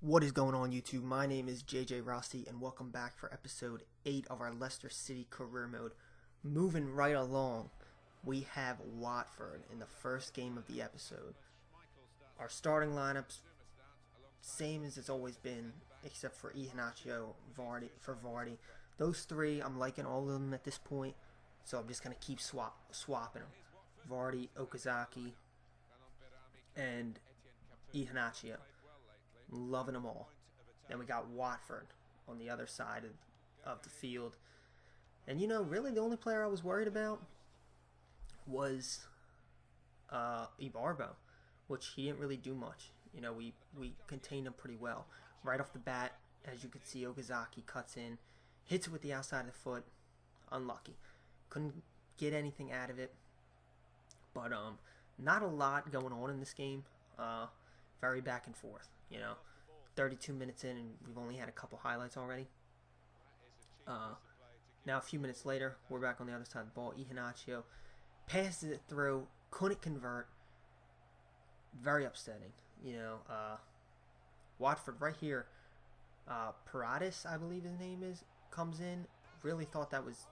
What is going on, YouTube? My name is JJ Rossi, and welcome back for episode 8 of our Leicester City career mode. Moving right along, we have Watford in the first game of the episode. Our starting lineups, same as it's always been, except for Iheanacho, Vardy. Those three, I'm liking all of them at this point, so I'm just going to keep swapping them. Vardy, Okazaki, and Iheanacho. Loving them all. Then we got Watford on the other side of the field. And you know, really the only player I was worried about was Ibarbo, which he didn't really do much. You know, we contained him pretty well. Right off the bat, as you can see, Okazaki cuts in, hits it with the outside of the foot. Unlucky. Couldn't get anything out of it. But not a lot going on in this game. Very back and forth. You know, 32 minutes in and we've only had a couple highlights already. Now a few minutes later, we're back on the other side of the ball. Iheanacho passes it through, couldn't convert. Very upsetting. You know, Watford right here, Paradis, I believe his name is, comes in. Really thought that was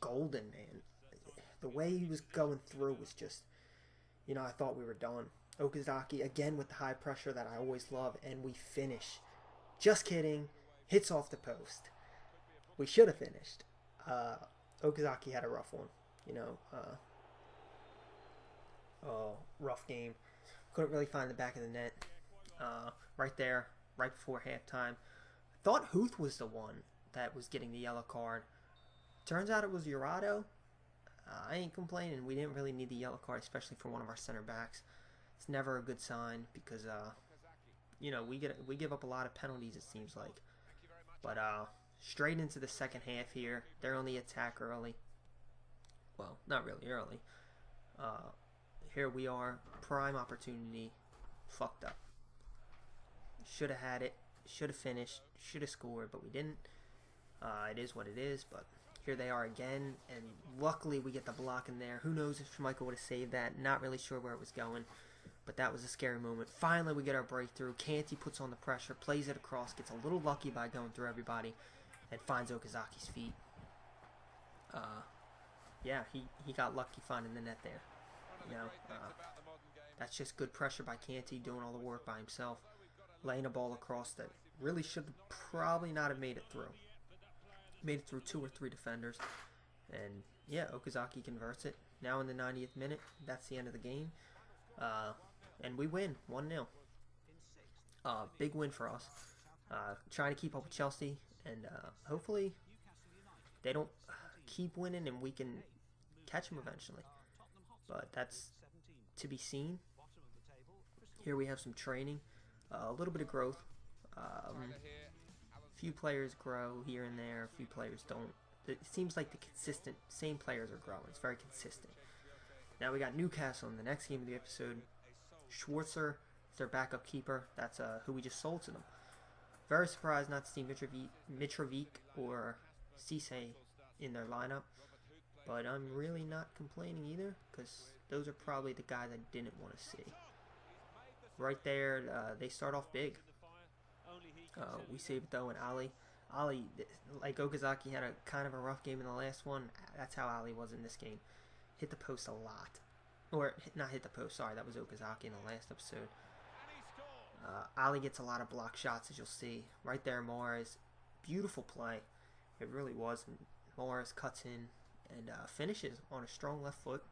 golden, man. The way he was going through was just, you know, I thought we were done. Okazaki again with the high pressure that I always love, and we finish. Just kidding. Hits off the post. We should have finished. Okazaki had a rough one. You know, rough game. Couldn't really find the back of the net. Right there, right before halftime. I thought Huth was the one that was getting the yellow card. Turns out it was Jurado. I ain't complaining. We didn't really need the yellow card, especially for one of our center backs. It's never a good sign because, you know, we give up a lot of penalties, it seems like. But straight into the second half here. They're on the attack early. Well, not really early. Here we are. Prime opportunity. Fucked up. Should have had it. Should have finished. Should have scored, but we didn't. It is what it is, but here they are again. And luckily we get the block in there. Who knows if Schmeichel would have saved that. Not really sure where it was going. But that was a scary moment. Finally, we get our breakthrough. Kanté puts on the pressure, plays it across, gets a little lucky by going through everybody, and finds Okazaki's feet. Yeah, he got lucky finding the net there. You know, that's just good pressure by Kanté, doing all the work by himself, laying a ball across that really should probably not have made it through. Made it through 2 or 3 defenders, and yeah, Okazaki converts it. Now in the 90th minute, that's the end of the game. And we win 1-0. Big win for us. Trying to keep up with Chelsea, and hopefully they don't keep winning and we can catch them eventually. But that's to be seen. Here we have some training, a little bit of growth. Few players grow here and there, a few players don't. It seems like the same players are growing. It's very consistent. Now we got Newcastle in the next game of the episode. Schwarzer is their backup keeper. That's who we just sold to them. Very surprised not to see Mitrovic or Cisse in their lineup. But I'm really not complaining either, because those are probably the guys I didn't want to see. Right there, they start off big. We save it though, and Ali, like Okazaki had a kind of a rough game in the last one. That's how Ali was in this game. Hit the post a lot. Or, not hit the post, sorry, that was Okazaki in the last episode. Ali gets a lot of block shots, as you'll see. Right there, Morris. Beautiful play. It really was. Morris cuts in and finishes on a strong left foot.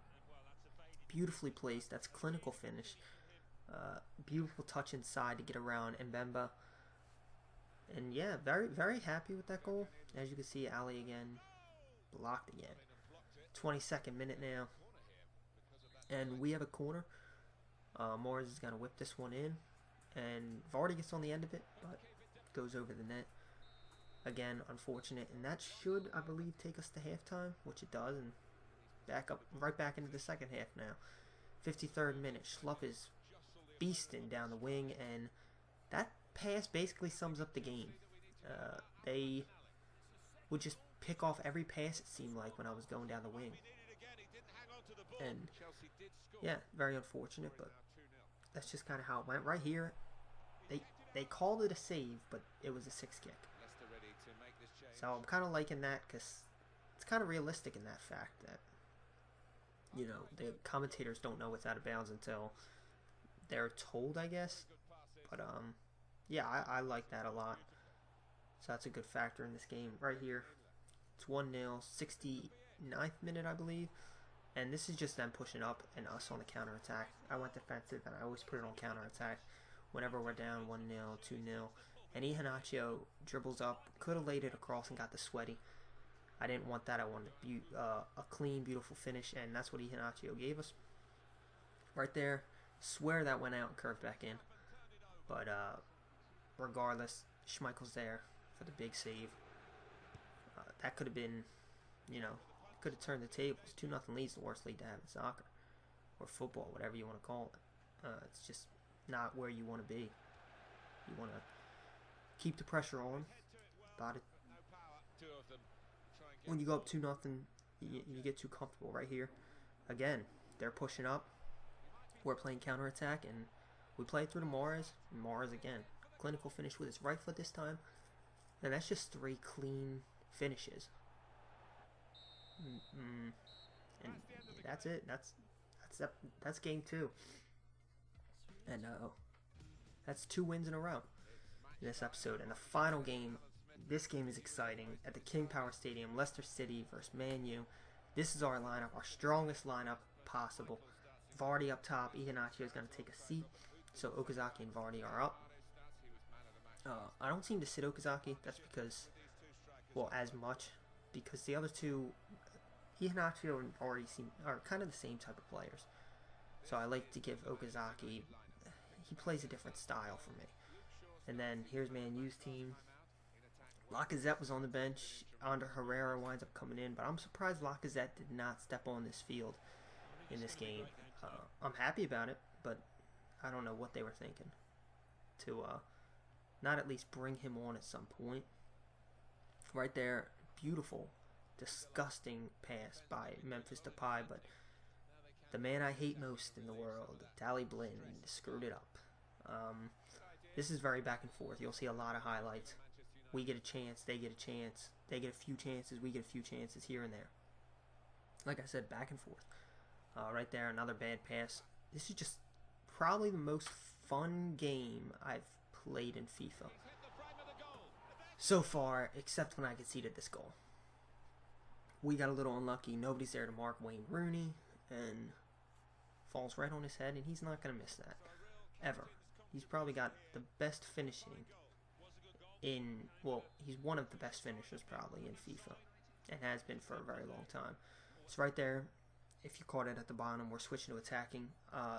Beautifully placed. That's clinical finish. Beautiful touch inside to get around Mbemba. And yeah, very, very happy with that goal. As you can see, Ali again. Blocked again. 22nd minute now. And we have a corner. Morris is going to whip this one in. And Vardy gets on the end of it, but goes over the net. Again, unfortunate. And that should, I believe, take us to halftime, which it does. And right back into the second half now. 53rd minute. Schlupp is beasting down the wing. And that pass basically sums up the game. They would just pick off every pass, it seemed like, when I was going down the wing. And yeah, very unfortunate, but that's just kind of how it went. Right here, They called it a save, but it was a 6 kick. So I'm kind of liking that because it's kind of realistic in that fact that, you know, the commentators don't know it's out of bounds until they're told, I guess. But, yeah, I like that a lot. So that's a good factor in this game right here. It's 1-0, 69th minute, I believe. And this is just them pushing up and us on the counterattack. I went defensive, and I always put it on counterattack whenever we're down 1-0, 2-0. And Iheanacho dribbles up, could have laid it across and got the sweaty. I didn't want that. I wanted a clean, beautiful finish, and that's what Iheanacho gave us. Right there. Swear that went out and curved back in. But regardless, Schmeichel's there for the big save. That could have been, you know, could have turned the tables. 2-0 lead's the worst lead to have in soccer. Or football, whatever you want to call it. It's just not where you want to be. You want to keep the pressure on. About it. When you go up 2-0, you get too comfortable right here. Again, they're pushing up. We're playing counterattack, and we play through to Mahrez. And Mahrez again. Clinical finish with his right foot this time. And that's just 3 clean finishes. And that's it. That's game 2. And that's 2 wins in a row in this episode. And the final game, this game is exciting. At the King Power Stadium, Leicester City versus Man U. This is our lineup, our strongest lineup possible. Vardy up top. Iheanacho is going to take a seat. So Okazaki and Vardy are up. I don't seem to sit Okazaki. That's because, well, as much. Because the other two, Iheanacho and Vardy are kind of the same type of players. So I like to give Okazaki, he plays a different style for me. And then here's Man U's team. Lacazette was on the bench. Ander Herrera winds up coming in. But I'm surprised Lacazette did not step on this field in this game. I'm happy about it, but I don't know what they were thinking to not at least bring him on at some point. Right there, beautiful, disgusting pass by Memphis Depay, but the man I hate most in the world, Daley Blind, screwed it up. This is very back and forth. You'll see a lot of highlights. We get a chance, they get a chance, they get a few chances, we get a few chances here and there. Like I said, back and forth. Right there, another bad pass. This is just probably the most fun game I've played in FIFA so far, except when I conceded this goal. We got a little unlucky. Nobody's there to mark Wayne Rooney, and falls right on his head, and he's not going to miss that, ever. He's probably got the best finishing in, well, he's one of the best finishers probably in FIFA, and has been for a very long time. So right there, if you caught it at the bottom, we're switching to attacking.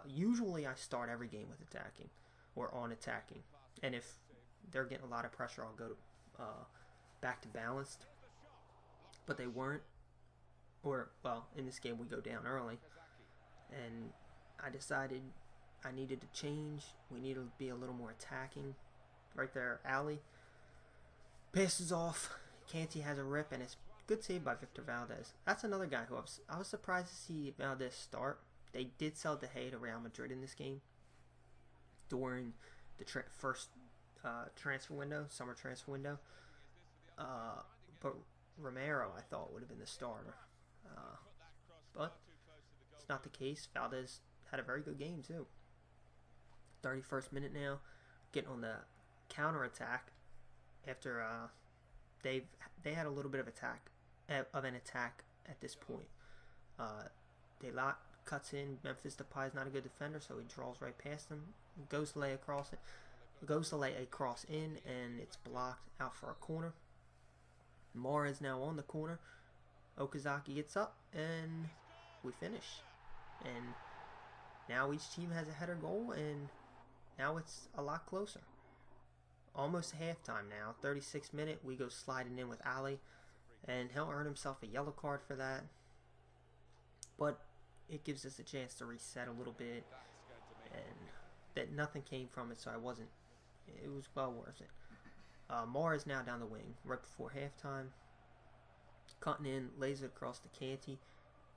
Usually I start every game with attacking, or on attacking. And if they're getting a lot of pressure, I'll go to, back to balanced. But they weren't. Or, well, in this game we go down early. And I decided I needed to change. We needed to be a little more attacking. Right there, Ali passes off. Kanté has a rip, and it's good save by Victor Valdez. That's another guy who I was surprised to see Valdez start. They did sell De Gea to Real Madrid in this game during the first transfer window, summer transfer window. But Romero, I thought, would have been the starter. But it's not the case. Valdez had a very good game, too. 31st minute now. Getting on the counter-attack after they had a little bit of an attack at this point. Delot cuts in. Memphis Depay is not a good defender, so he draws right past him. Goes to lay across it. Goes to lay a cross in, and it's blocked out for a corner. Mahrez is now on the corner. Okazaki gets up, and we finish. And now each team has a header goal, and now it's a lot closer. Almost halftime now. 36th minute, we go sliding in with Ali, and he'll earn himself a yellow card for that. But it gives us a chance to reset a little bit, and that nothing came from it, so it was well worth it. Mahrez now down the wing, right before halftime. Cutting in, lays it across to Kanté.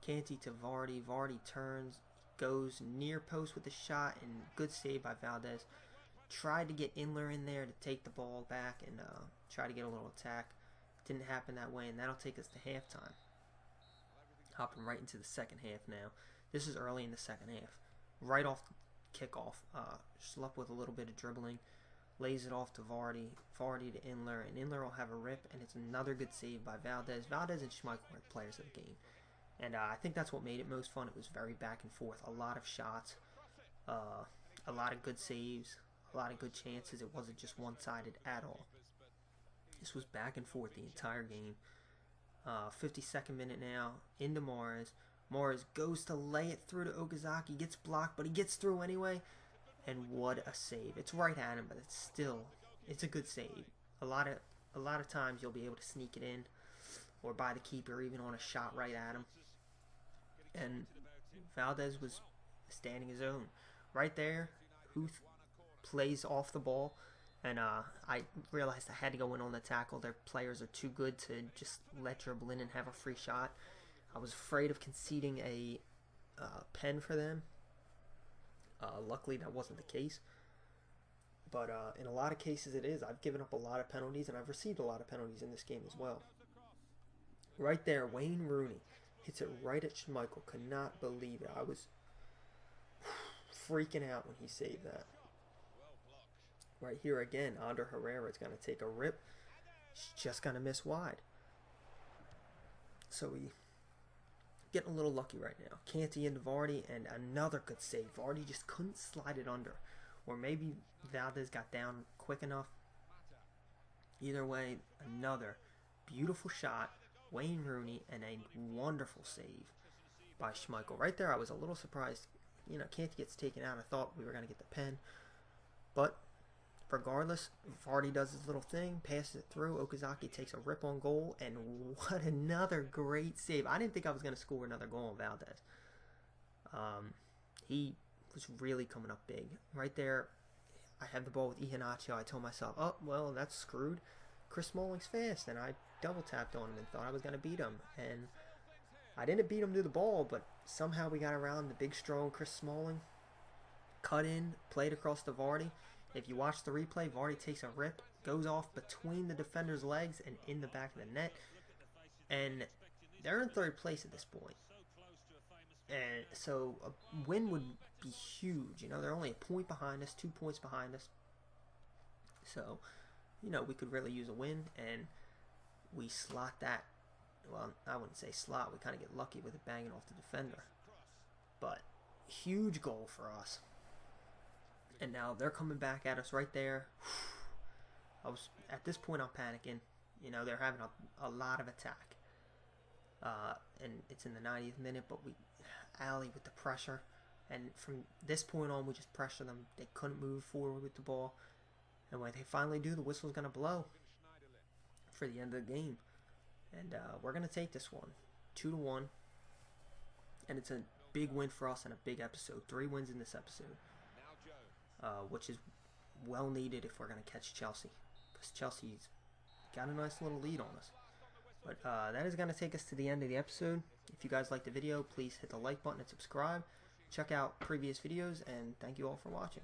Kanté to Vardy. Vardy turns, goes near post with a shot, and good save by Valdez. tried to get Inler in there to take the ball back and try to get a little attack. Didn't happen that way, and that'll take us to halftime. Hopping right into the second half now. This is early in the second half. Right off the kickoff, Schlupp with a little bit of dribbling, lays it off to Vardy. Vardy to Inler, and Inler will have a rip, and it's another good save by Valdez. Valdez and Schmeichel were the players of the game. And I think that's what made it most fun. It was very back and forth. A lot of shots, a lot of good saves, a lot of good chances. It wasn't just one-sided at all. This was back and forth the entire game. 52nd minute now, into Mahrez. Mahrez goes to lay it through to Okazaki, gets blocked, but he gets through anyway. And what a save. It's right at him, but it's a good save. A lot of times you'll be able to sneak it in, or by the keeper, even on a shot right at him. And Valdez was standing his own. Right there, Huth plays off the ball. And I realized I had to go in on the tackle. Their players are too good to just let dribble in and have a free shot. I was afraid of conceding a pen for them. Luckily, that wasn't the case. But in a lot of cases, it is. I've given up a lot of penalties, and I've received a lot of penalties in this game as well. Right there, Wayne Rooney hits it right at Schmeichel. Could not believe it. I was freaking out when he saved that. Right here again, Ander Herrera is going to take a rip. He's just going to miss wide. So we getting a little lucky right now. Kanté into Vardy, and another good save. Vardy just couldn't slide it under. Or maybe Valdez got down quick enough. Either way, another beautiful shot. Wayne Rooney, and a wonderful save by Schmeichel. Right there, I was a little surprised. You know, Kanté gets taken out. I thought we were going to get the pen. But regardless, Vardy does his little thing, passes it through. Okazaki takes a rip on goal, and what another great save. I didn't think I was going to score another goal on Valdez. He was really coming up big. Right there, I have the ball with Iheanacho. I told myself, oh, well, that's screwed. Chris Smalling's fast, and I double tapped on him and thought I was going to beat him. And I didn't beat him to the ball, but somehow we got around the big, strong Chris Smalling. Cut in, played across to Vardy. If you watch the replay, Vardy takes a rip, goes off between the defender's legs and in the back of the net. And they're in third place at this point. And so a win would be huge. You know, they're only a point behind us, 2 points behind us. So, you know, we could really use a win, and we slot that. Well, I wouldn't say slot. We kind of get lucky with it banging off the defender. But huge goal for us. And now they're coming back at us right there. At this point, I'm panicking. You know, they're having a lot of attack. And it's in the 90th minute, but Ali with the pressure. And from this point on, we just pressure them. They couldn't move forward with the ball. And when they finally do, the whistle's going to blow for the end of the game. And we're going to take this one 2-1. And it's a big win for us and a big episode. 3 wins in this episode. Which is well needed if we're going to catch Chelsea. Because Chelsea's got a nice little lead on us. But that is going to take us to the end of the episode. If you guys liked the video, please hit the like button and subscribe. Check out previous videos, and thank you all for watching.